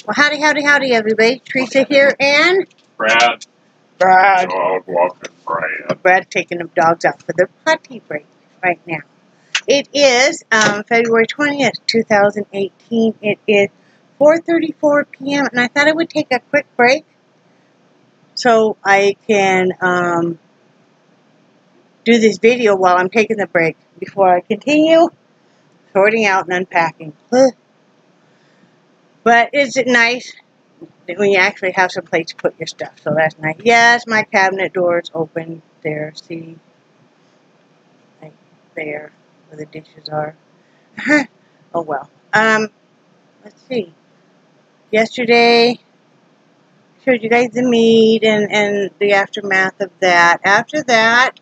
Well, howdy, howdy, howdy, everybody. Teresa here, and Brad. Dog walking Brad. Brad taking the dogs out for their potty break right now. It is February 20th, 2018. It is 4:34 p.m., and I thought I would take a quick break so I can do this video while I'm taking the break before I continue sorting out and unpacking. But is it nice when you actually have some place to put your stuff? So that's nice. Yes, my cabinet door is open there. See? Right there where the dishes are. Oh well. Let's see. Yesterday, I showed you guys the meat and the aftermath of that. After that,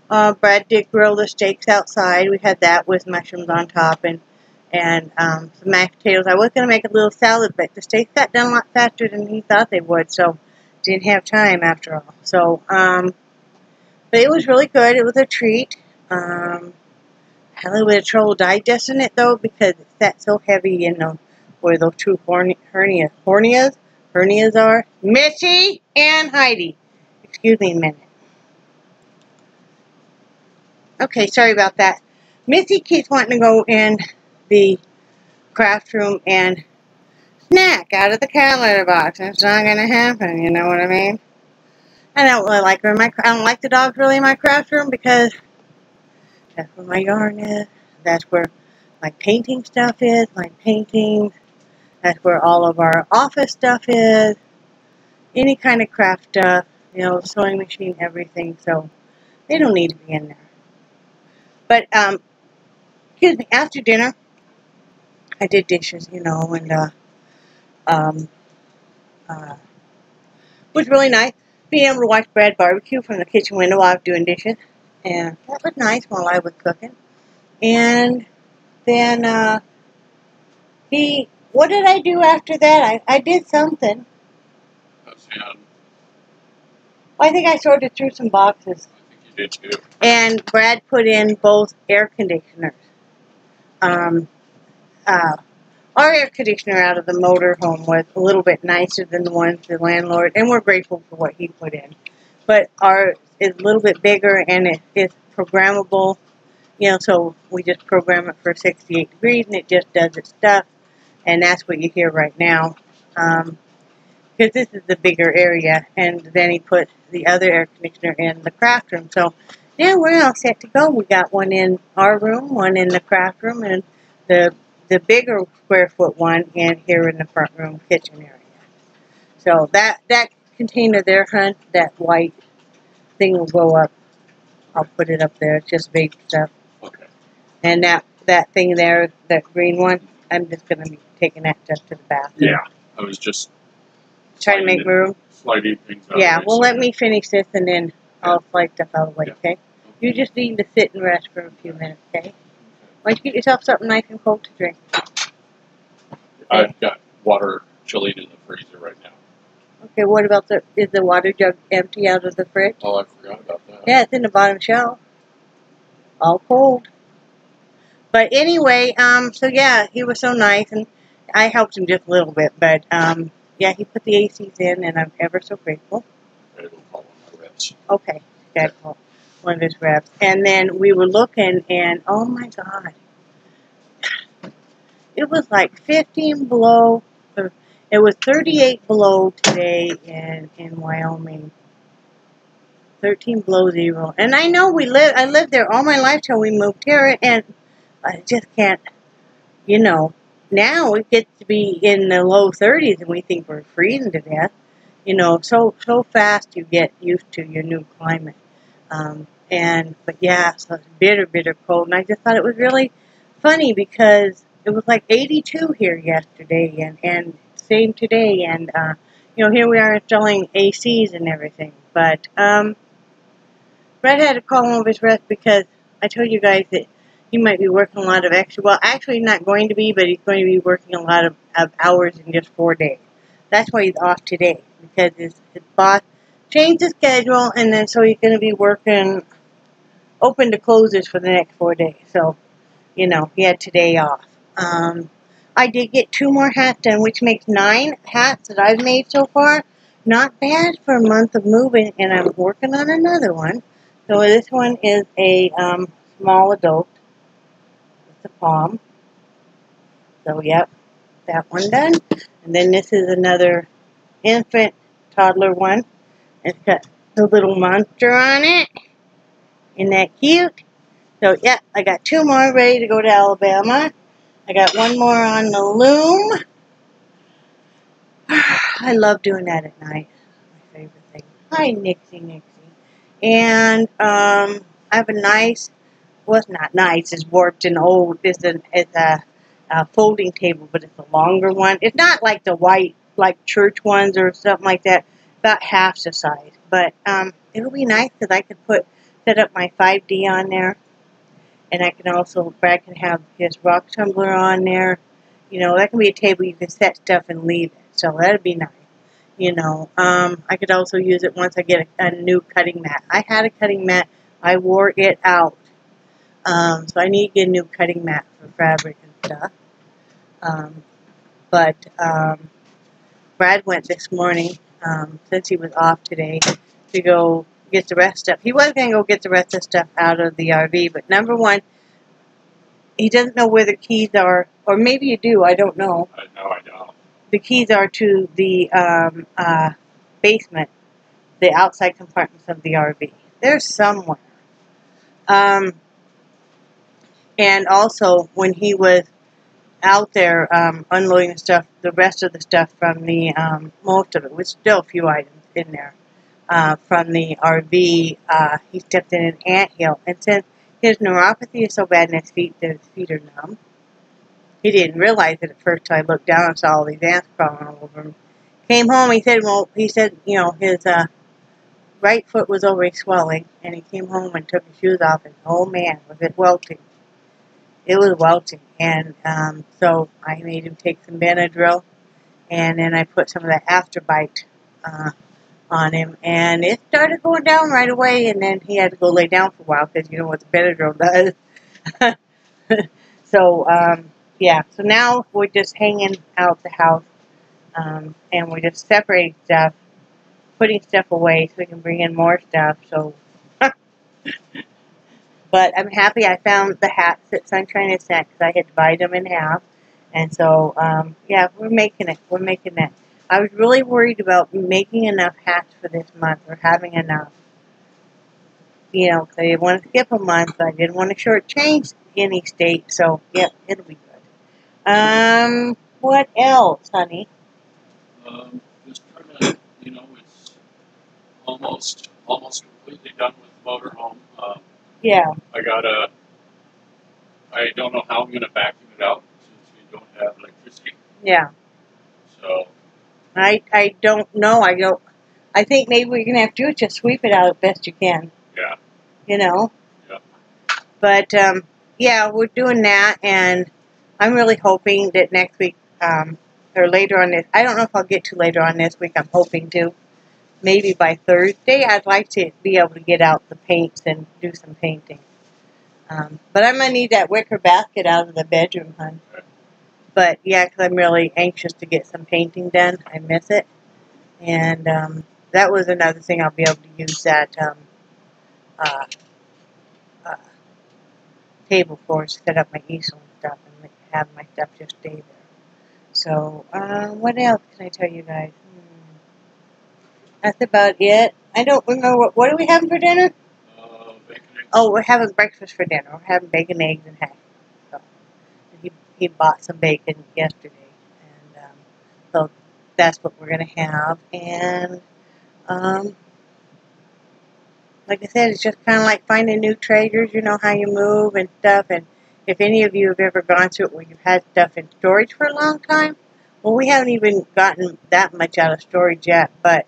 Brad did grill the steaks outside. We had that with mushrooms on top and some mashed potatoes. I was going to make a little salad, but the steaks got done a lot faster than he thought they would, so didn't have time after all. So, but it was really good. It was a treat. I had a little bit of trouble digesting it, though, because it's that so heavy, you know, where those two hernias are. Missy and Heidi. Excuse me a minute. Okay, sorry about that. Missy keeps wanting to go in the craft room and snack out of the cat litter box. It's not going to happen, you know what I mean? I don't really like her in I don't like the dogs really in my craft room because that's where my yarn is. That's where my painting stuff is, my paintings. That's where all of our office stuff is. Any kind of craft stuff, you know, sewing machine, everything. So they don't need to be in there. But, excuse me, after dinner, I did dishes, you know, and, it was really nice being able to watch Brad barbecue from the kitchen window while I was doing dishes. And that was nice while I was cooking. And then, what did I do after that? I did something. Well, I think I sorted through some boxes. I think you did too. And Brad put in both air conditioners. Our air conditioner out of the motor home was a little bit nicer than the one the landlord, and we're grateful for what he put in. But ours is a little bit bigger, and it's programmable, you know, so we just program it for 68 degrees, and it just does its stuff, and that's what you hear right now, because this is the bigger area, and then he put the other air conditioner in the craft room. So now we're all set to go. We got one in our room, one in the craft room, and the bigger square foot one in here in the front room kitchen area. So that container there, hun, that white thing will go up. I'll put it up there. It's just big stuff. Okay. And that thing there, that green one, I'm just going to be taking that just to the bathroom. Yeah, I was just trying to make room. Sliding things out. Yeah, well, let me finish this and then I'll slide stuff out of the way, okay? You just need to sit and rest for a few minutes, okay? Why don't you get yourself something nice and cold to drink? I've got water chilling in the freezer right now. Okay, what about is the water jug empty out of the fridge? Oh, I forgot about that. Yeah, it's in the bottom shelf. All cold. But anyway, so yeah, he was so nice, and I helped him just a little bit, but yeah, he put the ACs in, and I'm ever so grateful. Okay, we'll call one of my reps. Okay, that's one of his reps. And then we were looking, and oh my God. It was like 15 below. It was 38 below today in Wyoming. 13 below zero. And I know I lived there all my life till we moved here, and I just can't, you know. Now it gets to be in the low 30s, and we think we're freezing to death. You know, so fast you get used to your new climate. But yeah, so it's bitter, bitter cold. And I just thought it was really funny because it was like 82 here yesterday, and same today, and you know, here we are installing ACs and everything. But Brad had to call one of his reps because I told you guys that he might be working a lot of extra. Well, actually, he's not going to be, but he's going to be working a lot of hours in just 4 days. That's why he's off today, because his boss changed the schedule, and then so he's going to be working open to closes for the next 4 days. So, you know, he had today off. I did get 2 more hats done, which makes 9 hats that I've made so far. Not bad for a month of moving, and I'm working on another one. So this one is a small adult. It's a palm. So, yep, that one done. And then this is another infant toddler one. It's got the little monster on it. Isn't that cute? So, yeah, I got 2 more ready to go to Alabama. I got 1 more on the loom. I love doing that at night. My favorite thing. Hi, Nixie. And I have a nice, well, it's not nice, it's warped and old. It's a folding table, but it's a longer one. It's not like the white, like church ones or something like that. About half the size. But it'll be nice because I could set up my 5D on there. And I can also, Brad can have his rock tumbler on there. You know, that can be a table you can set stuff and leave it. So that'd be nice. You know, I could also use it once I get a new cutting mat. I had a cutting mat. I wore it out. So I need to get a new cutting mat for fabric and stuff. But Brad went this morning, since he was off today, to go get the rest of stuff. He was going to go get the rest of the stuff out of the RV, but number one, he doesn't know where the keys are, or maybe you do, I don't know. No, I don't. The keys are to the basement, the outside compartments of the RV. They're somewhere. And also, when he was out there unloading the stuff, the rest of the stuff from the, most of it, was still a few items in there, from the RV, he stepped in an anthill. And since his neuropathy is so bad in his feet that his feet are numb, he didn't realize it at first till I looked down and saw all these ants crawling all over him. Came home, he said, you know, his right foot was already swelling, and he came home and took his shoes off, and oh man, was it welting. It was welting, and so I made him take some Benadryl, and then I put some of that Afterbite on him, and it started going down right away, and then he had to go lay down for a while, because you know what the Benadryl does. So, yeah, so now we're just hanging out the house, and we're just separating stuff, putting stuff away so we can bring in more stuff, so, but I'm happy I found the hats that Sunshine had sent, because I had divided them in half, and so, yeah, we're making it, I was really worried about making enough hats for this month, or having enough, you know, because I didn't want to skip a month, but I didn't want to shortchange any state, so, yeah, it'll be good. What else, honey? Just trying to, you know, it's almost completely done with the motorhome. Yeah. I don't know how I'm going to vacuum it out since we don't have electricity. Yeah. So. I don't know. I think maybe what you're going to have to do is just sweep it out as best you can. Yeah. You know? Yeah. But, yeah, we're doing that, and I'm really hoping that next week, or later on this, I don't know if I'll get to later on this week, I'm hoping to. Maybe by Thursday, I'd like to be able to get out the paints and do some painting. But I'm going to need that wicker basket out of the bedroom, hon. Okay. But, yeah, because I'm really anxious to get some painting done. I miss it. And that was another thing I'll be able to use that table for, set up my easel and stuff, and have my stuff just stay there. So, what else can I tell you guys? That's about it. I don't remember, what are we having for dinner? Bacon, eggs. Oh, we're having breakfast for dinner. We're having bacon, eggs, and hash. So, he bought some bacon yesterday, and so that's what we're going to have. And, like I said, it's just kind of like finding new treasures, you know, how you move and stuff. And if any of you have ever gone through it where you've had stuff in storage for a long time, well, we haven't even gotten that much out of storage yet, but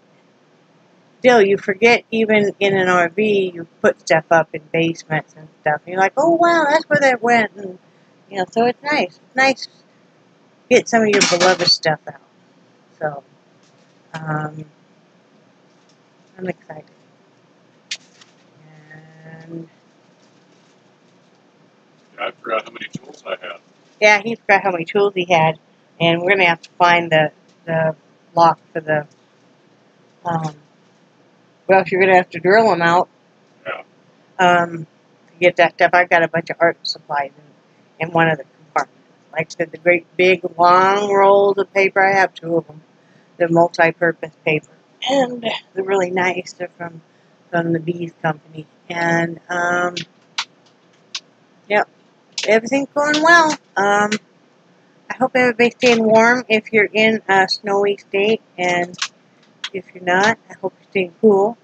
still, you forget, even in an RV, you put stuff up in basements and stuff. And you're like, oh, wow, that's where that went. And, you know, so it's nice. It's nice to get some of your beloved stuff out. So, I'm excited. And I forgot how many tools I have. Yeah, he forgot how many tools he had, and we're gonna have to find the lock for the. Well, you're gonna have to drill them out. Yeah. To get that stuff. I've got a bunch of art supplies in one of the compartments. Like I said, the great big long rolls of paper. I have 2 of them. They're multi-purpose paper, and they're really nice. They're from the Bees company, and yep, everything's going well. I hope everybody's staying warm if you're in a snowy state, and if you're not, I hope you're staying cool.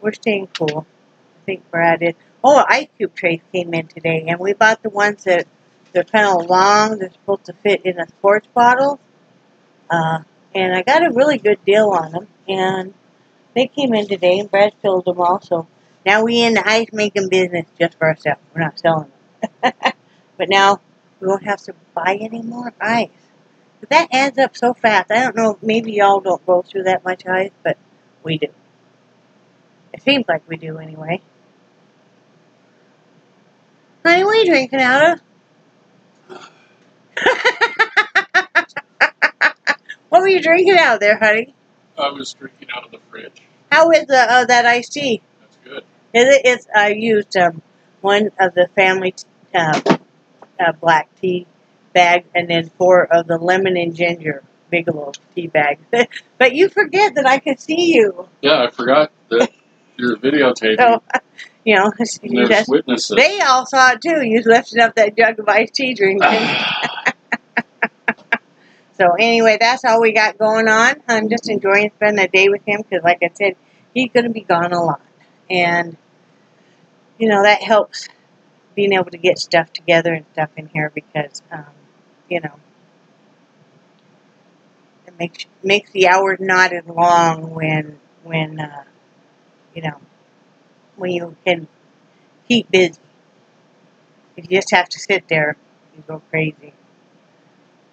We're staying cool. I think Brad is. Oh, ice cube trays came in today, and we bought the ones that they're kind of long. They're supposed to fit in a sports bottle. And I got a really good deal on them, and they came in today, and Brad filled them all. So now we in the ice making business just for ourselves. We're not selling them. But now we won't have to buy any more ice. But that adds up so fast. I don't know, maybe y'all don't go through that much ice, but we do. It seems like we do anyway. Honey, what are you drinking out of? What were you drinking out of there, honey? I was drinking out of the fridge. How is that iced tea? That's good. It's I used one of the family black tea bags, and then 4 of the lemon and ginger Bigelow tea bags. But you forget that I could see you. Yeah, I forgot that you're videotaping. So, you know, There's witnesses. They all saw it too. You lifted up that jug of iced tea drinking. So anyway, that's all we got going on. I'm just enjoying spending a day with him because, like I said, he's going to be gone a lot. And, you know, that helps being able to get stuff together and stuff in here because, you know, it makes the hours not as long when you know, when you can keep busy. If you just have to sit there, you go crazy.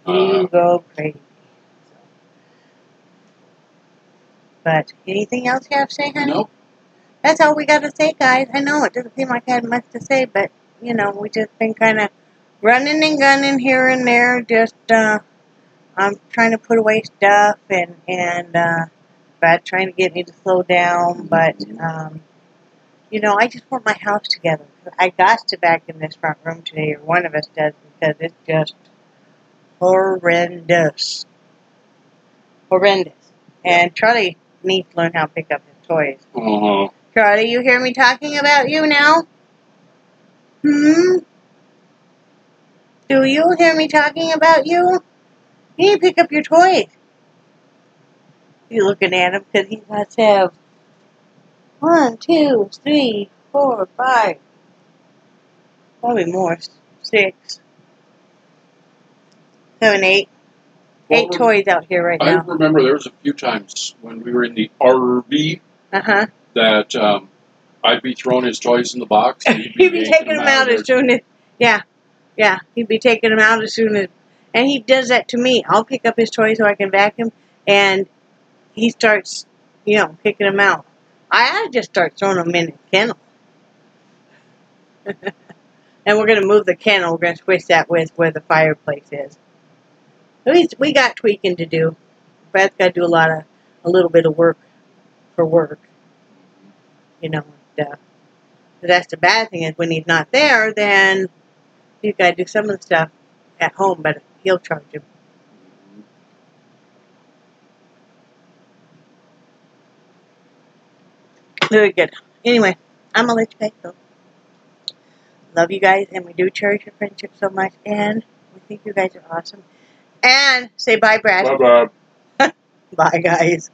You go crazy. So. But anything else you have to say, honey? Nope. That's all we got to say, guys. I know it doesn't seem like I had much to say, but, you know, we just been kind of running and gunning here and there. Just, I'm trying to put away stuff and Brad trying to get me to slow down. But, you know, I just want my house together. I got to vacuum this front room today, or one of us does, because it's just horrendous. Horrendous. And Charlie needs to learn how to pick up his toys. Charlie, you hear me talking about you now? Do you hear me talking about you? You need to pick up your toys. You're looking at him because he must have 1, 2, 3, 4, 5, probably more, 6, 7, 8. 8 toys out here right now. I remember there was a few times when we were in the RV that I'd be throwing his toys in the box. And he'd be taking them out as soon as, yeah, he'd be taking them out as soon as, and he does that to me. I'll pick up his toys so I can vacuum, and he starts, you know, picking them out. I just start throwing them in the kennel. And we're going to move the kennel. We're going to switch that with where the fireplace is. We got tweaking to do. Brad's got to do a little bit of work for work. You know, that's the bad thing is when he's not there, then he's got to do some of the stuff at home, but he'll charge him. Very good. Anyway, I'm going to let you guys go. Love you guys, and we do cherish your friendship so much, and we think you guys are awesome. And say bye, Brad. Bye-bye. Bye, guys.